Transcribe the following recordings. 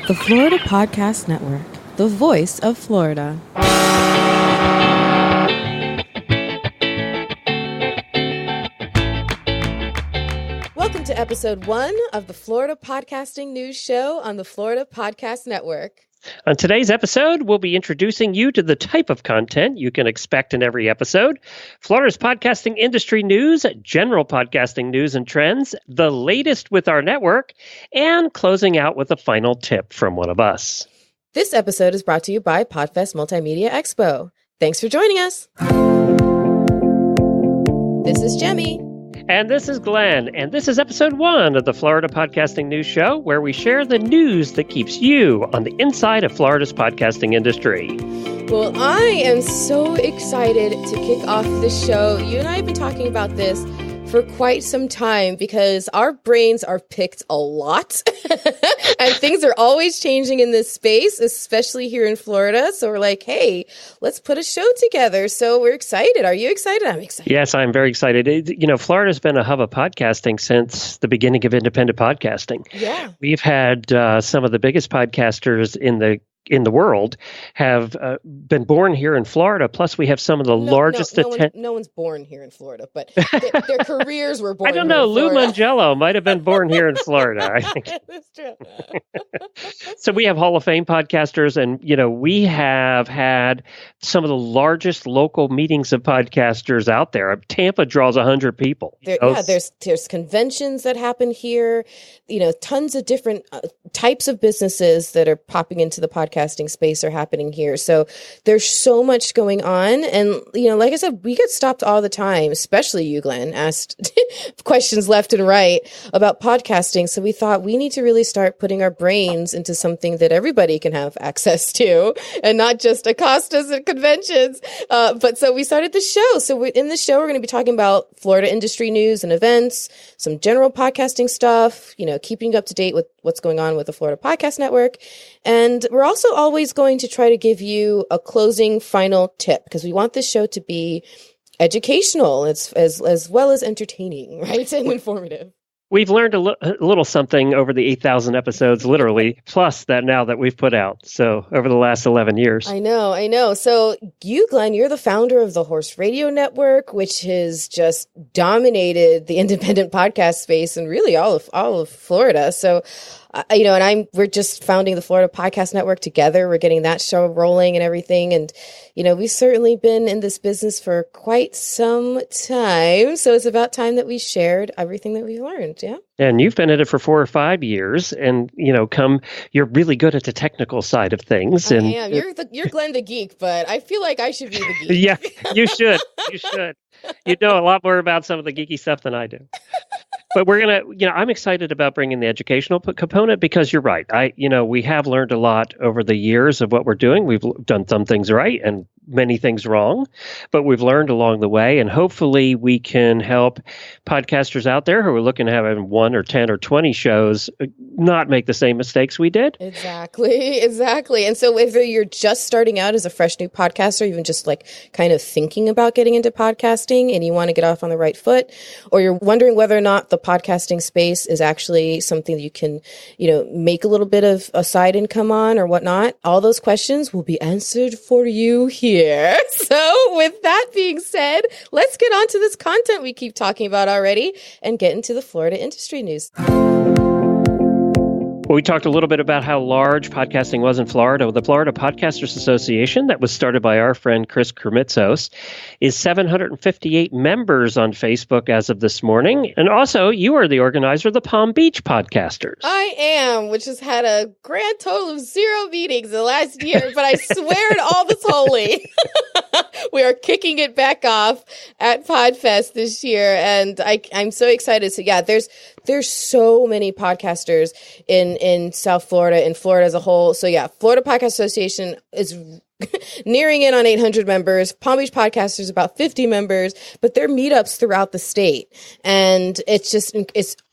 The Florida Podcast Network, the voice of Florida. Welcome to episode 1 of the Florida Podcasting News Show on the Florida Podcast Network. On today's episode, we'll be introducing you to the type of content you can expect in every episode, Florida's podcasting industry news, general podcasting news and trends, the latest with our network, and closing out with a final tip from one of us. This episode is brought to you by Podfest Multimedia Expo. Thanks for joining us. This is Jemmy. And this is Glenn, and this is episode 1 of the Florida Podcasting News Show, where we share the news that keeps you on the inside of Florida's podcasting industry. Well, I am so excited to kick off this show. You and I have been talking about this for quite some time because our brains are picked a lot and things are always changing in this space, especially here in Florida. So we're like, hey, let's put a show together. So we're excited. Are you excited? I'm excited. Yes, I'm very excited. Florida's been a hub of podcasting since the beginning of independent podcasting. Yeah. We've had some of the biggest podcasters in the world have been born here in Florida. Plus, we have some of the largest... No one's born here in Florida, but their careers were born I don't know. Lou Mangello might have been born here in Florida, I think. That's true. So we have Hall of Fame podcasters, and, we have had some of the largest local meetings of podcasters out there. Tampa draws 100 people. There's conventions that happen here. Tons of different types of businesses that are popping into the podcasting space are happening here. So there's so much going on. And, like I said, we get stopped all the time, especially you, Glenn, asked questions left and right about podcasting. So we thought we need to really start putting our brains into something that everybody can have access to and not just accost us at conventions. But so we started the show. So in the show, we're going to be talking about Florida industry news and events, some general podcasting stuff, keeping up to date with what's going on with the Florida Podcast Network. And we're also always going to try to give you a closing final tip because we want this show to be educational as well as entertaining, right? And informative. We've learned a little something over the 8,000 episodes, literally, plus that now that we've put out. So over the last 11 years. I know. So you, Glenn, you're the founder of the Horse Radio Network, which has just dominated the independent podcast space and really all of Florida. So, we're just founding the Florida Podcast Network together. We're getting that show rolling and everything. And, we've certainly been in this business for quite some time. So it's about time that we shared everything that we've learned. Yeah. And you've been at it for 4 or 5 years and, you're really good at the technical side of things. I am. You're Glenn the geek, but I feel like I should be the geek. Yeah, you should. You should. You know a lot more about some of the geeky stuff than I do. But we're going to, I'm excited about bringing the educational component because you're right. We have learned a lot over the years of what we're doing. We've done some things right and many things wrong, but we've learned along the way. And hopefully we can help podcasters out there who are looking to have 1 or 10 or 20 shows not make the same mistakes we did. Exactly. And so whether you're just starting out as a fresh new podcaster, even just like kind of thinking about getting into podcasting and you want to get off on the right foot, or you're wondering whether or not the podcasting space is actually something that you can, make a little bit of a side income on or whatnot, all those questions will be answered for you here. So with that being said, let's get on to this content we keep talking about already and get into the Florida industry news. Well, we talked a little bit about how large podcasting was in Florida. The Florida Podcasters Association, that was started by our friend Chris Kermitzos, is 758 members on Facebook as of this morning. And also, you are the organizer of the Palm Beach Podcasters. I am, which has had a grand total of 0 meetings the last year, but I swear it all is holy. We are kicking it back off at Podfest this year, and I'm so excited. So yeah, there's so many podcasters in South Florida, in Florida as a whole. So yeah, Florida Podcast Association is nearing in on 800 members. Palm Beach Podcasters about 50 members, but they're meetups throughout the state. And it's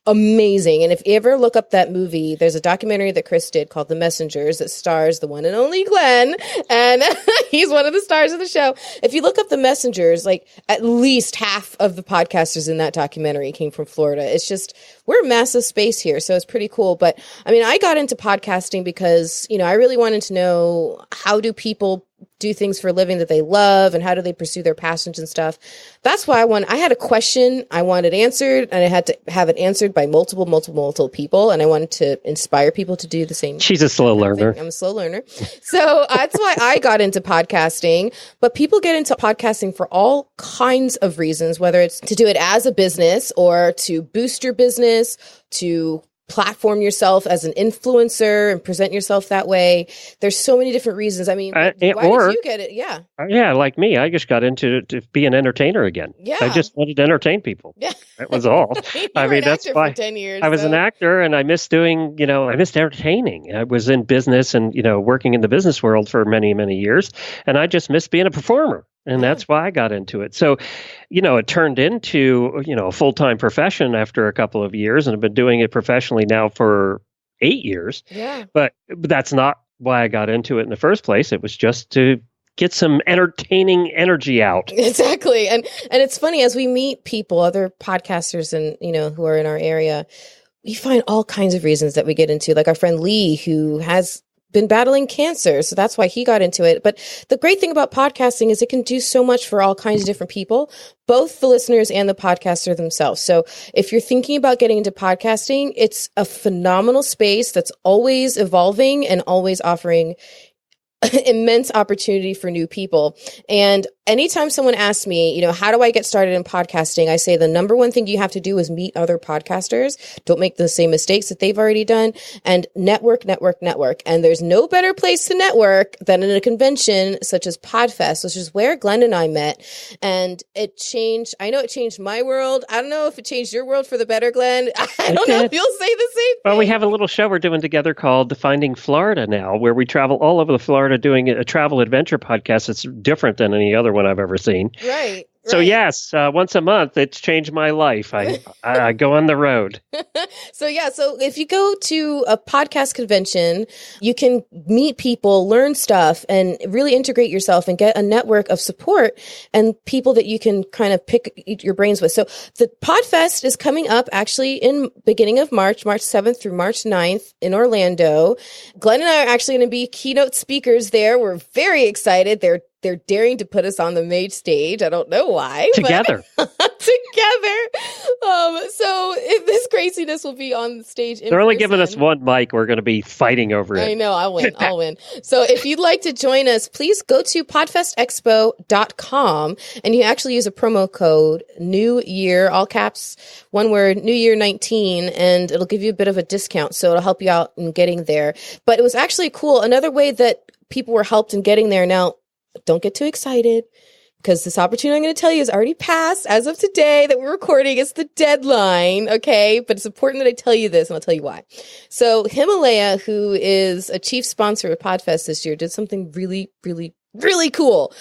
amazing. And if you ever look up that movie, there's a documentary that Chris did called The Messengers that stars the one and only Glenn. And he's one of the stars of the show. If you look up The Messengers, like at least half of the podcasters in that documentary came from Florida. It's just, we're a massive space here. So it's pretty cool. But I mean, I got into podcasting because, I really wanted to know, how do people do things for a living that they love, and how do they pursue their passions and stuff. That's why I had a question I wanted answered, and I had to have it answered by multiple people, and I wanted to inspire people to do the same. She's a slow learner. I'm a slow learner. So that's why I got into podcasting. But people get into podcasting for all kinds of reasons, whether it's to do it as a business or to boost your business, to platform yourself as an influencer and present yourself that way. There's so many different reasons. I mean, why did you get it? Yeah. Yeah, like me, I just got into to be an entertainer again. Yeah. I just wanted to entertain people. Yeah. That was all. I mean, that's why for 10 years, I was an actor, and I missed doing, I missed entertaining. I was in business and, working in the business world for many, many years, and I just missed being a performer. And that's why I got into it. So, it turned into, a full-time profession after a couple of years, and I've been doing it professionally now for 8 years. Yeah. But that's not why I got into it in the first place. It was just to get some entertaining energy out. Exactly. And it's funny, as we meet people, other podcasters and, who are in our area, we find all kinds of reasons that we get into, like our friend Lee, who has been battling cancer. So that's why he got into it. But the great thing about podcasting is it can do so much for all kinds of different people, both the listeners and the podcaster themselves. So if you're thinking about getting into podcasting, it's a phenomenal space that's always evolving and always offering immense opportunity for new people. And anytime someone asks me, how do I get started in podcasting? I say the number one thing you have to do is meet other podcasters. Don't make the same mistakes that they've already done, and network. And there's no better place to network than in a convention such as Podfest, which is where Glenn and I met. And I know it changed my world. I don't know if it changed your world for the better, Glenn. I don't know if you'll say the same thing. Well, we have a little show we're doing together called Finding Florida now, where we travel all over the Florida doing a travel adventure podcast that's different than any other one I've ever seen. Right. So yes, once a month, it's changed my life. I go on the road. So if you go to a podcast convention, you can meet people, learn stuff, and really integrate yourself and get a network of support and people that you can kind of pick your brains with. So the Podfest is coming up actually in beginning of March 7th through March 9th in Orlando. Glenn and I are actually going to be keynote speakers there. We're very excited. They're daring to put us on the main stage. I don't know why. Together. So this craziness will be on the stage. They're only giving us one mic. We're going to be fighting over it. I know. I'll win. So if you'd like to join us, please go to podfestexpo.com, and you actually use a promo code New Year, all caps, one word, New Year 19, and it'll give you a bit of a discount. So it'll help you out in getting there. But it was actually cool. Another way that people were helped in getting there. Now, don't get too excited, because this opportunity I'm going to tell you is already passed as of today that we're recording. It's the deadline, okay? But it's important that I tell you this, and I'll tell you why. So Himalaya, who is a chief sponsor of Podfest this year, did something really, really, really cool.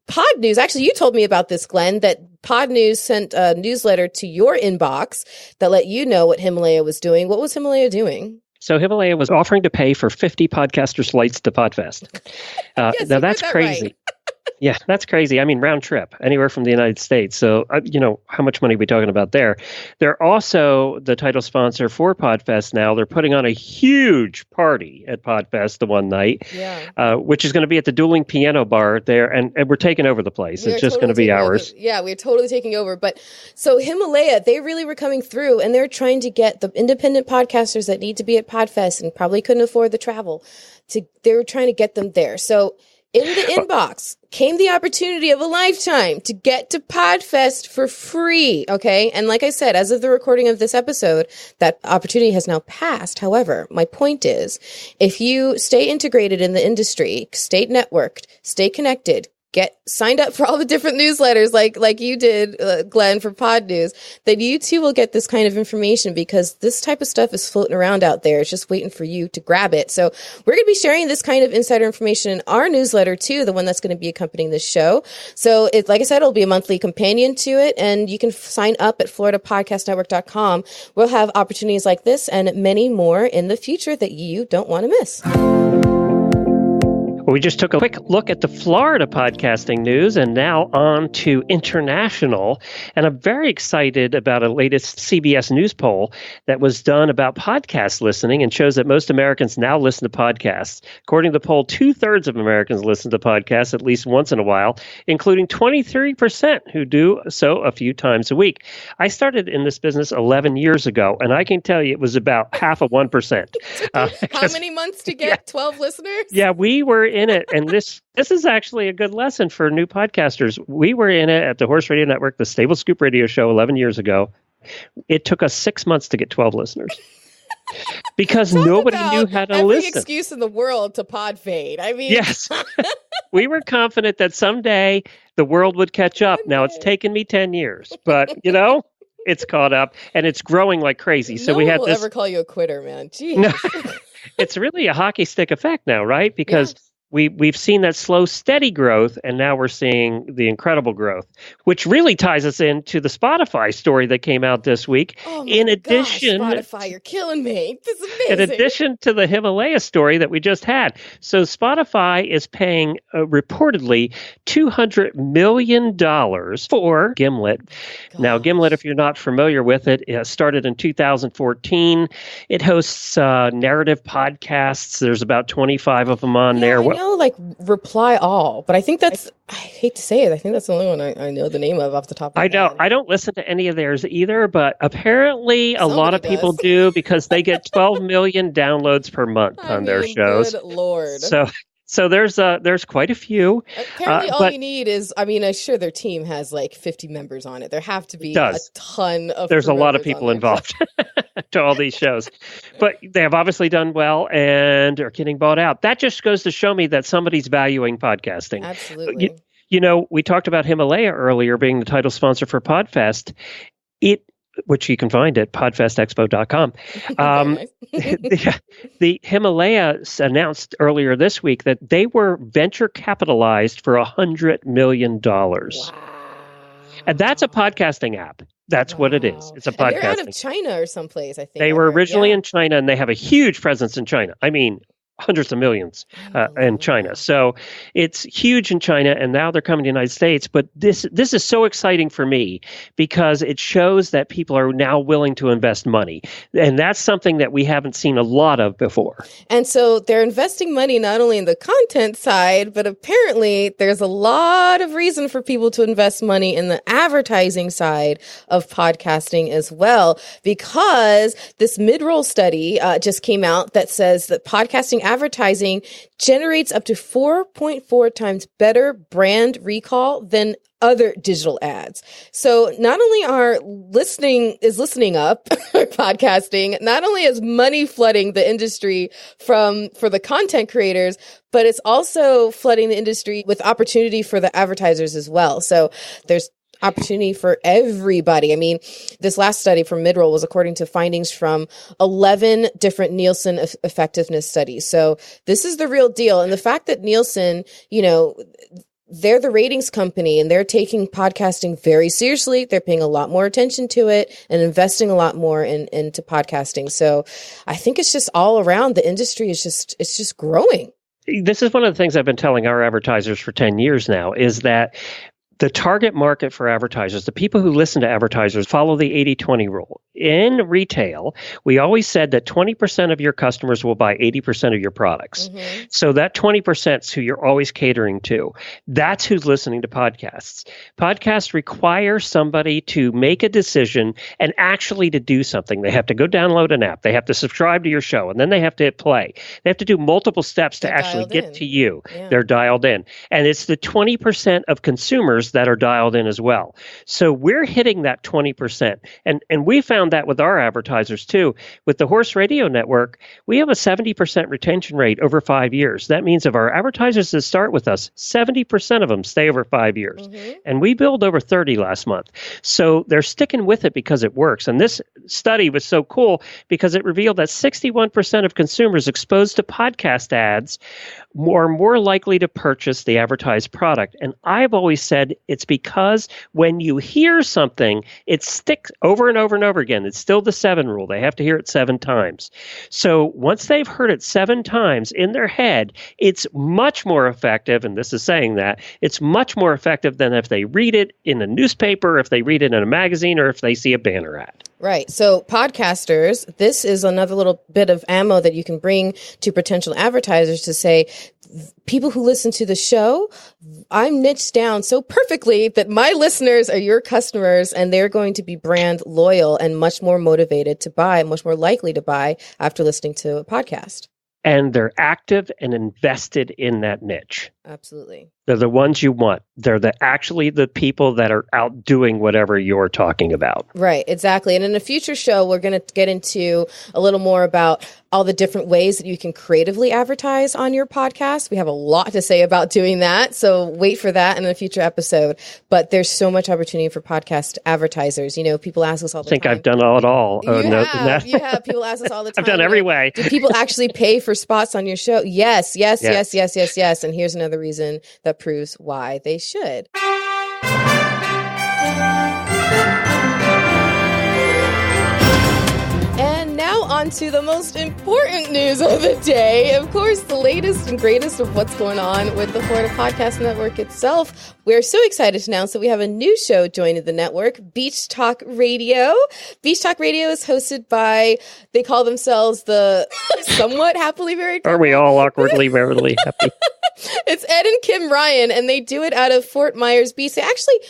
Pod News, actually, you told me about this, Glenn, that Pod News sent a newsletter to your inbox that let you know what Himalaya was doing. What was Himalaya doing? So Himalaya was offering to pay for 50 podcasters' flights to Podfest. Yes, now that's crazy. Right. Yeah, that's crazy. I mean, round trip, anywhere from the United States. So, how much money are we talking about there? They're also the title sponsor for Podfest now. They're putting on a huge party at Podfest the one night, which is going to be at the Dueling Piano Bar there. And we're taking over the place. It's just going to be ours. We're totally taking over. But so Himalaya, they really were coming through, and they're trying to get the independent podcasters that need to be at Podfest and probably couldn't afford the travel. They were trying to get them there. So in the inbox came the opportunity of a lifetime to get to Podfest for free, okay? And like I said, as of the recording of this episode, that opportunity has now passed. However, my point is, if you stay integrated in the industry, stay networked, stay connected, get signed up for all the different newsletters like you did, Glenn, for Pod News, then you too will get this kind of information, because this type of stuff is floating around out there. It's just waiting for you to grab it. So we're going to be sharing this kind of insider information in our newsletter too, the one that's going to be accompanying this show. So it's, like I said, it'll be a monthly companion to it, and you can sign up at floridapodcastnetwork.com. We'll have opportunities like this and many more in the future that you don't want to miss. We just took a quick look at the Florida podcasting news, and now on to international. And I'm very excited about a latest CBS News poll that was done about podcast listening, and shows that most Americans now listen to podcasts. According to the poll, 2/3 of Americans listen to podcasts at least once in a while, including 23% who do so a few times a week. I started in this business 11 years ago, and I can tell you it was about half of 1%. How many months to get 12 listeners? Yeah, we were in it, and this is actually a good lesson for new podcasters. We were in it at the Horse Radio Network, the Stable Scoop Radio Show 11 years ago. It took us 6 months to get 12 listeners because nobody knew how to every listen. Excuse in the world to pod fade. I mean, yes, we were confident that someday the world would catch up. Now it's taken me 10 years, but it's caught up, and it's growing like crazy. So we had will this. Ever call you a quitter, man? Jeez. No, it's really a hockey stick effect now, right? Because we've seen that slow, steady growth, and now we're seeing the incredible growth, which really ties us into the Spotify story that came out this week. Oh my in addition, gosh, Spotify, you're killing me. This is amazing. In addition to the Himalaya story that we just had. So Spotify is paying reportedly $200 million for Gimlet. Gosh. Now, Gimlet, if you're not familiar with it, started in 2014. It hosts narrative podcasts. There's about 25 of them on there. I know, like Reply All, but I think that's, I hate to say it, I think that's the only one I know the name of off the top of my head. I don't listen to any of theirs either, but apparently a lot of people do, because they get 12 million downloads per month on their shows. Good Lord. So there's quite a few. Apparently all you need is, I'm sure their team has like 50 members on it. There have to be a ton of There's a lot of people involved to all these shows. But they have obviously done well and are getting bought out. That just goes to show me that somebody's valuing podcasting. Absolutely. We talked about Himalaya earlier being the title sponsor for Podfest. Which you can find at podfestexpo.com. The Himalaya announced earlier this week that they were venture capitalized for $100 million. Wow. And that's a podcasting app. That's what it is. It's a podcasting. They're out of China or someplace, I think. They were originally in China, and they have a huge presence in China. I mean, hundreds of millions in China. So it's huge in China, and now they're coming to the United States. But this is so exciting for me, because it shows that people are now willing to invest money. And that's something that we haven't seen a lot of before. And so they're investing money not only in the content side, but apparently there's a lot of reason for people to invest money in the advertising side of podcasting as well, because this mid-roll study just came out that says that podcasting advertising generates up to 4.4 times better brand recall than other digital ads. So not only are listening up podcasting, not only is money flooding the industry for the content creators, but it's also flooding the industry with opportunity for the advertisers as well. So there's opportunity for everybody. I mean, this last study from Midroll was according to findings from 11 different Nielsen effectiveness studies. So this is the real deal. And the fact that Nielsen, they're the ratings company, and they're taking podcasting very seriously. They're paying a lot more attention to it and investing a lot more into podcasting. So I think it's just all around, the industry is just growing. This is one of the things I've been telling our advertisers for 10 years now, is that the target market for advertisers, the people who listen to advertisers, follow the 80-20 rule. In retail, we always said that 20% of your customers will buy 80% of your products. Mm-hmm. So that 20% is who you're always catering to. That's who's listening to podcasts. Podcasts require somebody to make a decision and actually to do something. They have to go download an app. They have to subscribe to your show, and then they have to hit play. They have to do multiple steps to actually get to you. Yeah. They're dialed in. And it's the 20% of consumers listeners that are dialed in as well. So we're hitting that 20%. And we found that with our advertisers too. With the Horse Radio Network, we have a 70% retention rate over 5 years. That means of our advertisers that start with us, 70% of them stay over 5 years. And we billed over 30 last month. So they're sticking with it because it works. And this study was so cool because it revealed that 61% of consumers exposed to podcast ads are more likely to purchase the advertised product. And I've always said it's because when you hear something, it sticks over and over and over again. It's still the 7 rule. They have to hear it 7 times. So once they've heard it 7 times in their head, it's much more effective, and this is saying that, it's much more effective than if they read it in a newspaper, if they read it in a magazine, or if they see a banner ad. Right. So podcasters, this is another little bit of ammo that you can bring to potential advertisers to say, people who listen to the show, I'm niched down so perfectly that my listeners are your customers and they're going to be brand loyal and much more motivated to buy, much more likely to buy after listening to a podcast. And they're active and invested in that niche. Absolutely. They're the ones you want. They're actually the people that are out doing whatever you're talking about. Right, exactly. And in a future show, we're going to get into a little more about all the different ways that you can creatively advertise on your podcast. We have a lot to say about doing that. So wait for that in a future episode. But there's so much opportunity for podcast advertisers. You know, people ask us all the time. I think I've done it all. You have. People ask us all the time. I've done every way. Do people actually pay for spots on your show? Yes. And here's another reason that proves why they should. And now on to the most important news of the day. Of course, the latest and greatest of what's going on with the Florida Podcast Network itself. We're so excited to announce that we have a new show joining the network, Beach Talk Radio. Beach Talk Radio is hosted by, they call themselves the somewhat happily married couple. Are we all awkwardly, merrily happy? It's Ed and Kim Ryan, and they do it out of Fort Myers Beach. They actually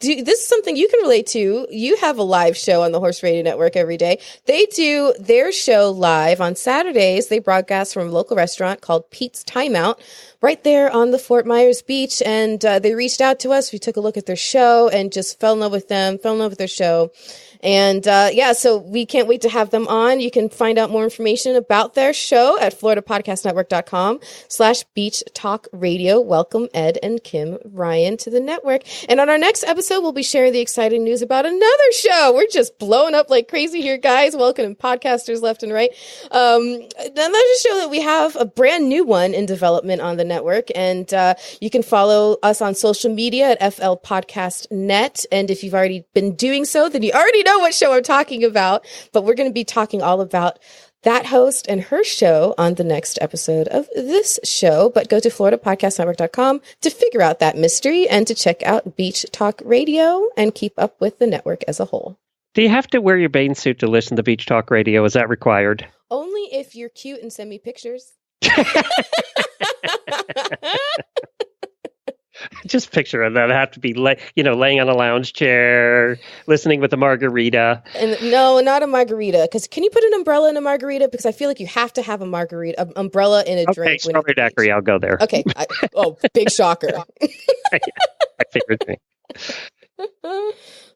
this is something you can relate to. You have a live show on the Horse Radio Network every day. They do their show live on Saturdays. They broadcast from a local restaurant called Pete's Timeout right there on the Fort Myers Beach. And they reached out to us. We took a look at their show and just fell in love with them, fell in love with their show. And so we can't wait to have them on. You can find out more information about their show at floridapodcastnetwork.com/Beach Talk Radio. Welcome Ed and Kim Ryan to the network. And on our next episode, we'll be sharing the exciting news about another show. We're just blowing up like crazy here, guys. Welcome podcasters left and right. Another show that we have, a brand new one in development on the network. And you can follow us on social media at FL Podcast Net. And if you've already been doing so, then you already know what show I'm talking about, but we're going to be talking all about that host and her show on the next episode of this show. But go to floridapodcastnetwork.com to figure out that mystery and to check out Beach Talk Radio and keep up with the network as a whole. Do you have to wear your bathing suit to listen to Beach Talk Radio? Is that required? Only if you're cute and send me pictures. Just picture that. I have to be, laying on a lounge chair, listening with a margarita. And no, not a margarita. Because can you put an umbrella in a margarita? Because I feel like you have to have a umbrella in a drink. Okay, strawberry daiquiri. I'll go there. Okay. Big shocker. I figured me.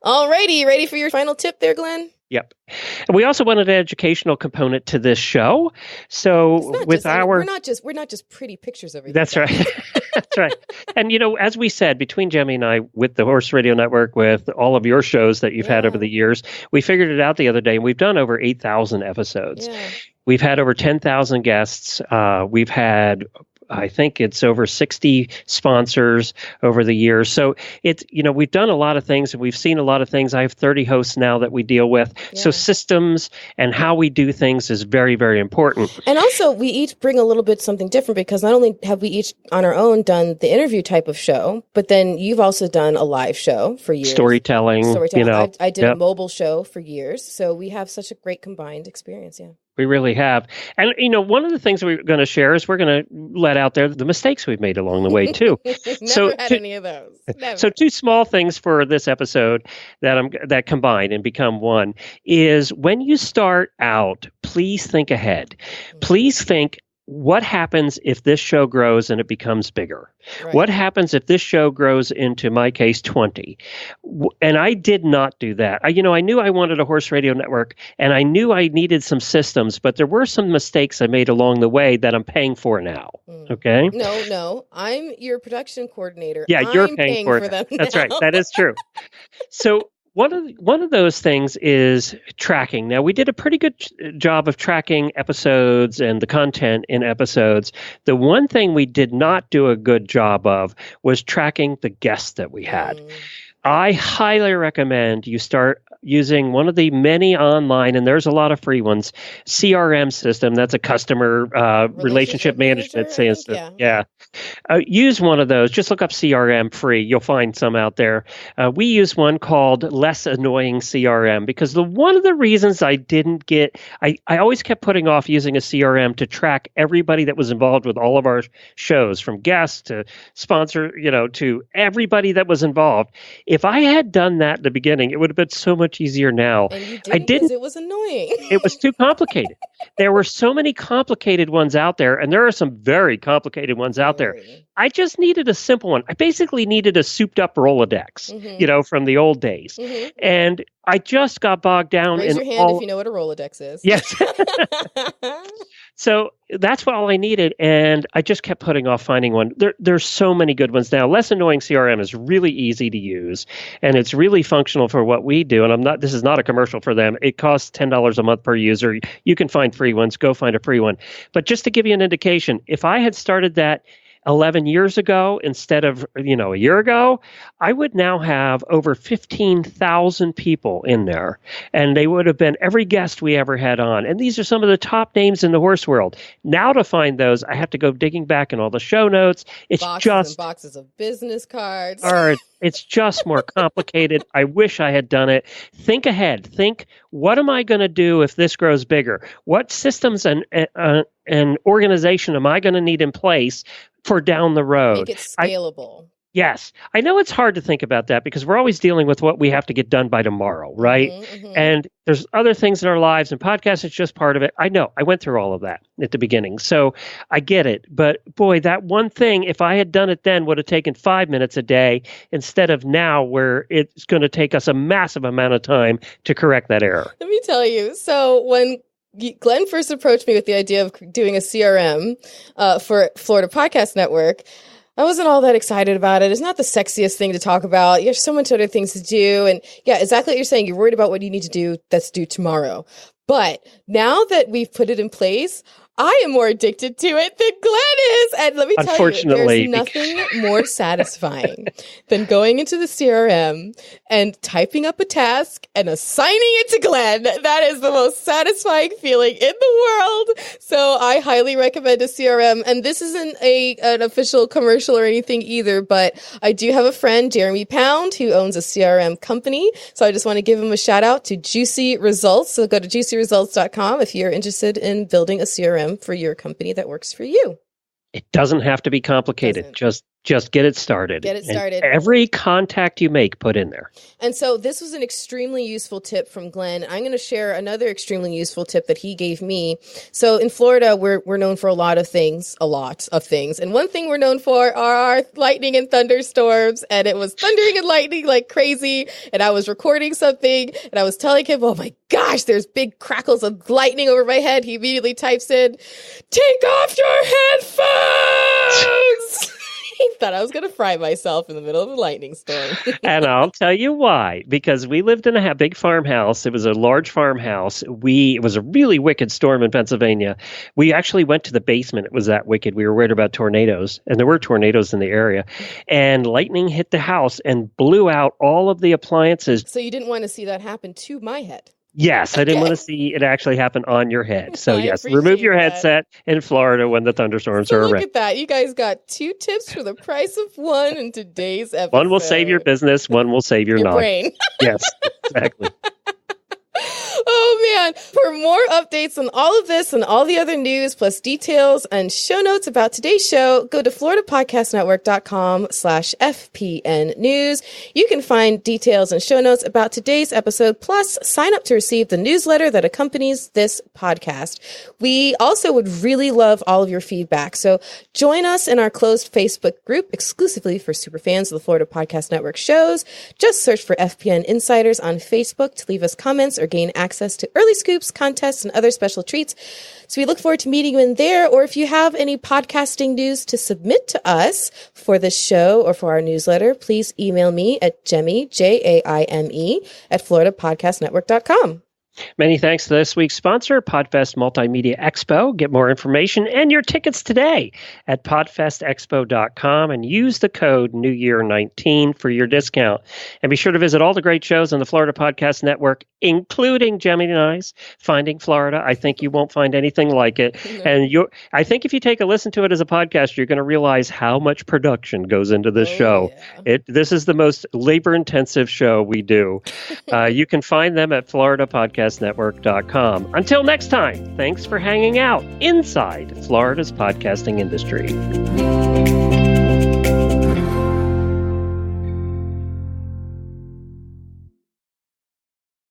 Alrighty, ready for your final tip there, Glenn? Yep. And we also wanted an educational component to this show. So we're not just pretty pictures of everything. That's right. That's right. And as we said, between Jemmy and I, with the Horse Radio Network, with all of your shows that you've had over the years, we figured it out the other day, and we've done over 8,000 episodes. Yeah. We've had over 10,000 guests. We've had, I think it's over 60 sponsors over the years. So it's, we've done a lot of things and we've seen a lot of things. I have 30 hosts now that we deal with. Yeah. So systems and how we do things is very, very important. And also we each bring a little bit something different, because not only have we each on our own done the interview type of show, but then you've also done a live show for years. Storytelling. I did a mobile show for years. So we have such a great combined experience. Yeah. We really have. And, one of the things we're going to share is we're going to let out there the mistakes we've made along the way, too. Never had any of those. Never. So 2 small things for this episode that combine and become one is when you start out, please think ahead. Please think what happens if this show grows and it becomes bigger? Right. What happens if this show grows into, my case, 20? And I did not do that. I knew I wanted a horse radio network, and I knew I needed some systems, but there were some mistakes I made along the way that I'm paying for now. Okay? No. I'm your production coordinator. Yeah, you're paying for them That's now. right. That is true. So one of those things is tracking. Now, we did a pretty good job of tracking episodes and the content in episodes. The one thing we did not do a good job of was tracking the guests that we had. I highly recommend you start using one of the many online, and there's a lot of free ones, CRM system. That's a customer relationship management system. Yeah. Use one of those. Just look up CRM free. You'll find some out there. We use one called Less Annoying CRM because one of the reasons I didn't get, I always kept putting off using a CRM to track everybody that was involved with all of our shows, from guests to sponsor, to everybody that was involved. If I had done that at the beginning, it would have been so much easier now. And you didn't because it was annoying. It was too complicated. There were so many complicated ones out there, and there are some very complicated ones out there. I just needed a simple one. I basically needed a souped-up Rolodex, from the old days. And I just got bogged down Raise your hand if you know what a Rolodex is. Yes. So that's all I needed, and I just kept putting off finding one. There's so many good ones now. Less Annoying CRM is really easy to use, and it's really functional for what we do. And this is not a commercial for them. It costs $10 a month per user. You can find free ones. Go find a free one. But just to give you an indication, if I had started that 11 years ago instead of, a year ago, I would now have over 15,000 people in there. And they would have been every guest we ever had on. And these are some of the top names in the horse world. Now to find those, I have to go digging back in all the show notes. It's boxes and boxes of business cards. It's just more complicated. I wish I had done it. Think ahead. Think, what am I going to do if this grows bigger? What systems and organization am I going to need in place for down the road? Make it scalable. Yes. I know it's hard to think about that because we're always dealing with what we have to get done by tomorrow, right? And there's other things in our lives, and podcasts is just part of it. I know. I went through all of that at the beginning. So I get it. But boy, that one thing, if I had done it then, would have taken 5 minutes a day instead of now where it's going to take us a massive amount of time to correct that error. Let me tell you. So when Glenn first approached me with the idea of doing a CRM for Florida Podcast Network, I wasn't all that excited about it. It's not the sexiest thing to talk about. You have so much other things to do. And yeah, exactly what you're saying. You're worried about what you need to do that's due tomorrow. But now that we've put it in place, I am more addicted to it than Glenn is. And let me tell you, there's nothing more satisfying than going into the CRM and typing up a task and assigning it to Glenn. That is the most satisfying feeling in the world. So I highly recommend a CRM. And this isn't an official commercial or anything either, but I do have a friend, Jeremy Pound, who owns a CRM company. So I just want to give him a shout out to Juicy Results. So go to juicyresults.com if you're interested in building a CRM for your company that works for you. It doesn't have to be complicated. Just get it started. Get it started. And every contact you make, put in there. And so this was an extremely useful tip from Glenn. I'm going to share another extremely useful tip that he gave me. So in Florida, we're known for a lot of things. And one thing we're known for are our lightning and thunderstorms. And it was thundering and lightning like crazy. And I was recording something and I was telling him, oh my gosh, there's big crackles of lightning over my head. He immediately types in, take off your headphones. He thought I was going to fry myself in the middle of a lightning storm. And I'll tell you why. Because we lived in a big farmhouse. It was a large farmhouse. It was a really wicked storm in Pennsylvania. We actually went to the basement. It was that wicked. We were worried about tornadoes. And there were tornadoes in the area. And lightning hit the house and blew out all of the appliances. So you didn't want to see that happen to my head. Yes, I didn't want to see it actually happen on your head. So yes, remove your headset in Florida when the thunderstorms are around. Look at that. You guys got 2 tips for the price of one in today's episode. One will save your business. One will save your brain. Yes, exactly. Oh, man. For more updates on all of this and all the other news, plus details and show notes about today's show, go to floridapodcastnetwork.com/FPN news. You can find details and show notes about today's episode, plus sign up to receive the newsletter that accompanies this podcast. We also would really love all of your feedback. So join us in our closed Facebook group exclusively for superfans of the Florida Podcast Network shows. Just search for FPN Insiders on Facebook to leave us comments or gain access to early scoops, contests, and other special treats. So we look forward to meeting you in there. Or if you have any podcasting news to submit to us for this show or for our newsletter, please email me at Jaime, Jaime, at floridapodcastnetwork.com. Many thanks to this week's sponsor, Podfest Multimedia Expo. Get more information and your tickets today at podfestexpo.com and use the code NewYear19 for your discount. And be sure to visit all the great shows on the Florida Podcast Network, including Gemini's Finding Florida. I think you won't find anything like it. And I think if you take a listen to it as a podcast, you're going to realize how much production goes into this show. Yeah. This is the most labor-intensive show we do. You can find them at floridapodcastnetwork.com. Until next time, thanks for hanging out inside Florida's podcasting industry.